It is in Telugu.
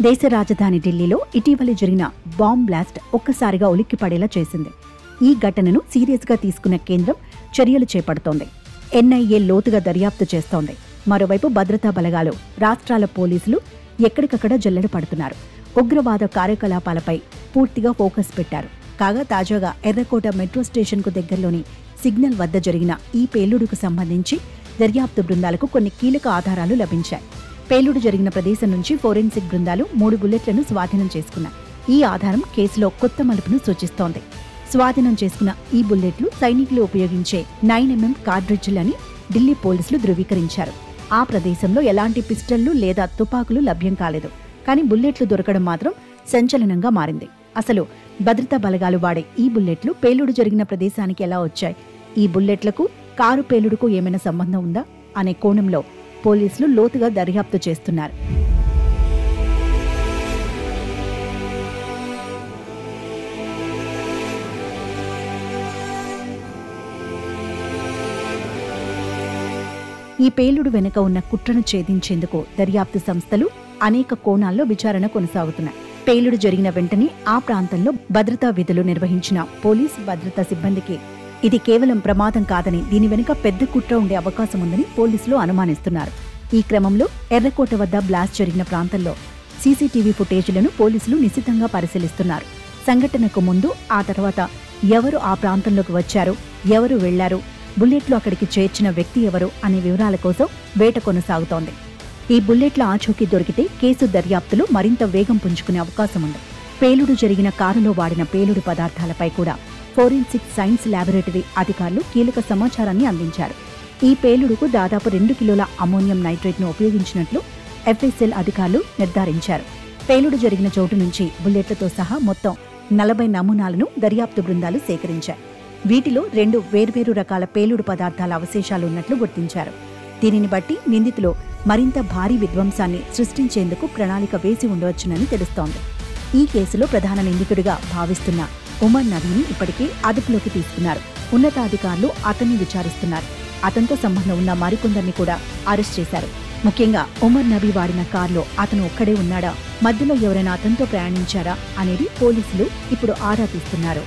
దేశ రాజధాని ఢిల్లీలో ఇటీవల జరిగిన బాంబ్ బ్లాస్ట్ ఒక్కసారిగా ఉలిక్కిపడేలా చేసింది. ఈ ఘటనను సీరియస్గా తీసుకున్న కేంద్రం చర్యలు చేపడుతోంది. ఎన్ఐఏ లోతుగా దర్యాప్తు చేస్తోంది. మరోవైపు భద్రతా బలగాలు, రాష్ట్రాల పోలీసులు ఎక్కడికక్కడ జల్లెడ పడుతున్నారు. ఉగ్రవాద కార్యకలాపాలపై పూర్తిగా ఫోకస్ పెట్టారు. కాగా తాజాగా ఎర్రకోట మెట్రో స్టేషన్కు దగ్గరలోని సిగ్నల్ వద్ద జరిగిన ఈ పేలుడుకు సంబంధించి దర్యాప్తు బృందాలకు కొన్ని కీలక ఆధారాలు లభించాయి. పేలుడు జరిగిన ప్రదేశం నుంచి ఫోరెన్సిక్ బృందాలు 3 బుల్లెట్లను స్వాధీనం చేసుకున్నాయి. ఈ ఆధారం కేసులో కొత్త మలుపును సూచిస్తోంది. స్వాధీనం చేసుకున్న ఈ బుల్లెట్లు సైనికులు ఉపయోగించే 9mm కార్ట్రిడ్జ్లని ఢిల్లీ పోలీసులు ధృవీకరించారు. ఆ ప్రదేశంలో ఎలాంటి పిస్టళ్లు లేదా తుపాకులు లభ్యం కాలేదు. కానీ బుల్లెట్లు దొరకడం మాత్రం సంచలనంగా మారింది. అసలు భద్రతా బలగాలు వాడే ఈ బుల్లెట్లు పేలుడు జరిగిన ప్రదేశానికి ఎలా వచ్చాయి? ఈ బుల్లెట్లకు కారు పేలుడుకు ఏమైనా సంబంధం ఉందా అనే కోణంలో పోలీసులు లోతుగా దర్యాప్తు చేస్తున్నారు. ఈ పేలుడు వెనుక ఉన్న కుట్రను ఛేదించేందుకు దర్యాప్తు సంస్థలు అనేక కోణాల్లో విచారణ కొనసాగుతున్నాయి. పేలుడు జరిగిన వెంటనే ఆ ప్రాంతంలో భద్రతా విధులు నిర్వహించిన పోలీస్ భద్రతా సిబ్బందికి ఇది కేవలం ప్రమాదం కాదని, దీని వెనుక పెద్ద కుట్ర ఉండే అవకాశం ఉందని పోలీసులు అనుమానిస్తున్నారు. ఈ క్రమంలో ఎర్రకోట వద్ద బ్లాస్ట్ జరిగిన ప్రాంతంలో సీసీటీవీ ఫుటేజీలను పోలీసులు నిశితంగా పరిశీలిస్తున్నారు. సంఘటనకు ముందు, ఆ తర్వాత ఎవరు ఆ ప్రాంతంలోకి వచ్చారు, ఎవరు వెళ్లారు, బుల్లెట్లు అక్కడికి చేర్చిన వ్యక్తి ఎవరు అనే వివరాల కోసం వేట కొనసాగుతోంది. ఈ బుల్లెట్ల ఆచూకీ దొరికితే కేసు దర్యాప్తులు మరింత వేగం పుంజుకునే అవకాశం ఉంది. పేలుడు జరిగిన కారులో వాడిన పేలుడు పదార్థాలపై కూడా ఫోరెన్సిక్ సైన్స్ ల్యాబొరేటరీ అధికారులు కీలక సమాచారాన్ని అందించారు. ఈ పేలుడుకు దాదాపు 2 కిలోల అమోనియం నైట్రేట్ను ఉపయోగించినట్లు ఎఫ్ఎస్ఎల్ అధికారులు నిర్ధారించారు. పేలుడు జరిగిన చోటు నుంచి బుల్లెట్లతో సహా మొత్తం 40 నమూనాలను దర్యాప్తు బృందాలు సేకరించాయి. వీటిలో 2 వేర్వేరు రకాల పేలుడు పదార్థాల అవశేషాలు ఉన్నట్లు గుర్తించారు. దీనిని బట్టి నిందితులు మరింత భారీ విధ్వంసాన్ని సృష్టించేందుకు ప్రణాళిక వేసి ఉండవచ్చునని తెలుస్తోంది. ఈ కేసులో ప్రధాన నిందితుడిగా భావిస్తున్న ఉమర్ నబీని ఇప్పటికే అదుపులోకి తీసుకున్నారు. ఉన్నతాధికారులు అతన్ని విచారిస్తున్నారు. అతనితో సంబంధం ఉన్న మరికొందరిని కూడా అరెస్ట్ చేశారు. ముఖ్యంగా ఉమర్ నబీ వాడిన కారులో అతను ఒక్కడే ఉన్నాడా, మధ్యలో ఎవరైనా అతనితో ప్రయాణించారా అనేది పోలీసులు ఇప్పుడు ఆరా తీస్తున్నారు.